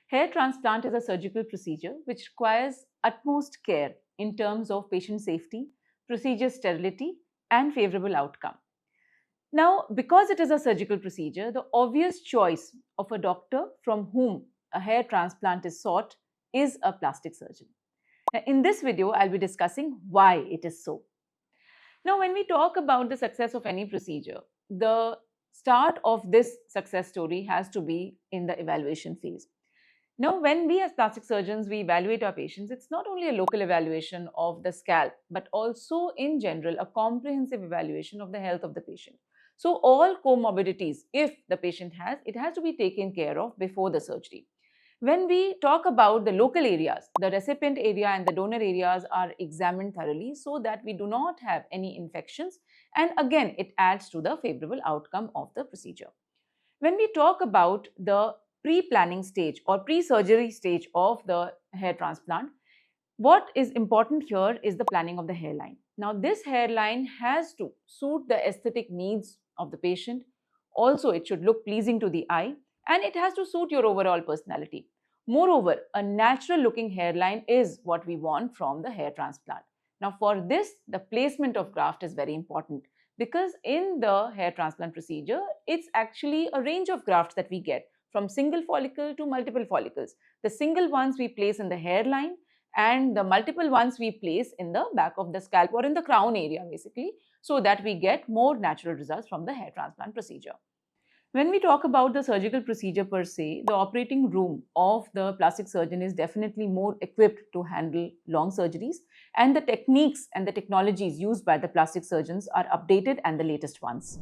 Hair transplant is a surgical procedure which requires utmost care in terms of patient safety, procedure sterility, and favorable outcome. Now, because it is a surgical procedure, the obvious choice of a doctor from whom a hair transplant is sought is a plastic surgeon. Now, in this video, I'll be discussing why it is so. Now, when we talk about the success of any procedure, the start of this success story has to be in the evaluation phase. Now, when we as plastic surgeons, we evaluate our patients, it's not only a local evaluation of the scalp, but also in general, a comprehensive evaluation of the health of the patient. So all comorbidities, if the patient has, it has to be taken care of before the surgery. When we talk about the local areas, the recipient area and the donor areas are examined thoroughly so that we do not have any infections. And again, it adds to the favorable outcome of the procedure. When we talk about the pre-planning stage or pre-surgery stage of the hair transplant, what is important here is the planning of the hairline. Now, this hairline has to suit the aesthetic needs of the patient. Also, it should look pleasing to the eye and it has to suit your overall personality. Moreover, a natural looking hairline is what we want from the hair transplant. Now, for this, the placement of graft is very important because in the hair transplant procedure, it's actually a range of grafts that we get from single follicle to multiple follicles. The single ones we place in the hairline and the multiple ones we place in the back of the scalp or in the crown area basically, so that we get more natural results from the hair transplant procedure. When we talk about the surgical procedure per se, the operating room of the plastic surgeon is definitely more equipped to handle long surgeries, and the techniques and the technologies used by the plastic surgeons are updated and the latest ones.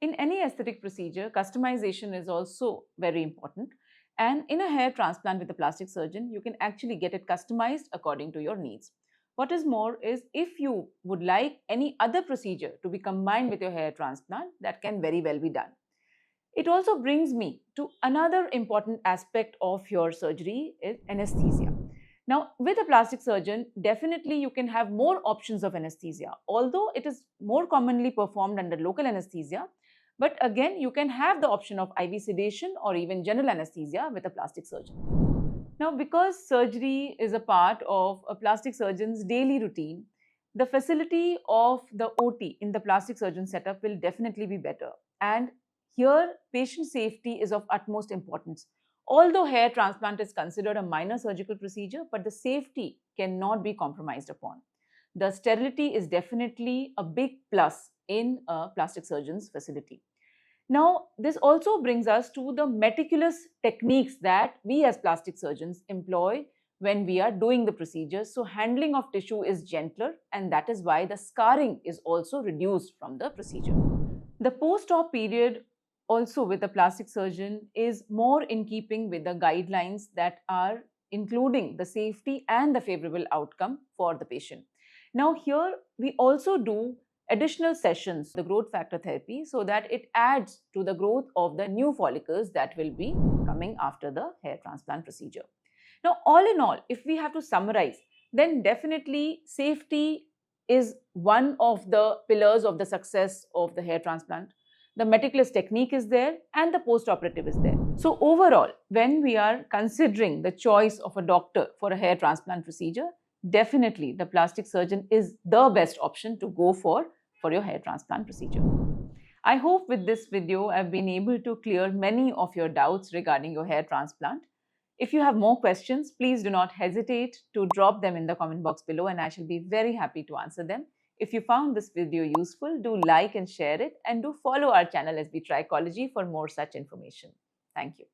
In any aesthetic procedure, customization is also very important. And in a hair transplant with a plastic surgeon, you can actually get it customized according to your needs. What is more is if you would like any other procedure to be combined with your hair transplant, that can very well be done. It also brings me to another important aspect of your surgery is anesthesia. Now, with a plastic surgeon, definitely you can have more options of anesthesia, although it is more commonly performed under local anesthesia. But again, you can have the option of IV sedation or even general anesthesia with a plastic surgeon. Now, because surgery is a part of a plastic surgeon's daily routine, the facility of the OT in the plastic surgeon setup will definitely be better. And here, patient safety is of utmost importance. Although hair transplant is considered a minor surgical procedure, but the safety cannot be compromised upon. The sterility is definitely a big plus in a plastic surgeon's facility. Now, this also brings us to the meticulous techniques that we as plastic surgeons employ when we are doing the procedures. So, handling of tissue is gentler, and that is why the scarring is also reduced from the procedure. The post-op period also with a plastic surgeon is more in keeping with the guidelines that are including the safety and the favorable outcome for the patient. Now, here we also do additional sessions, the growth factor therapy, so that it adds to the growth of the new follicles that will be coming after the hair transplant procedure. Now, all in all, if we have to summarize, then definitely safety is one of the pillars of the success of the hair transplant. The meticulous technique is there and the post-operative is there. So overall, when we are considering the choice of a doctor for a hair transplant procedure, definitely the plastic surgeon is the best option to go for your hair transplant procedure. I hope with this video, I've been able to clear many of your doubts regarding your hair transplant. If you have more questions, please do not hesitate to drop them in the comment box below and I shall be very happy to answer them. If you found this video useful, do like and share it and do follow our channel SB Trichology for more such information. Thank you.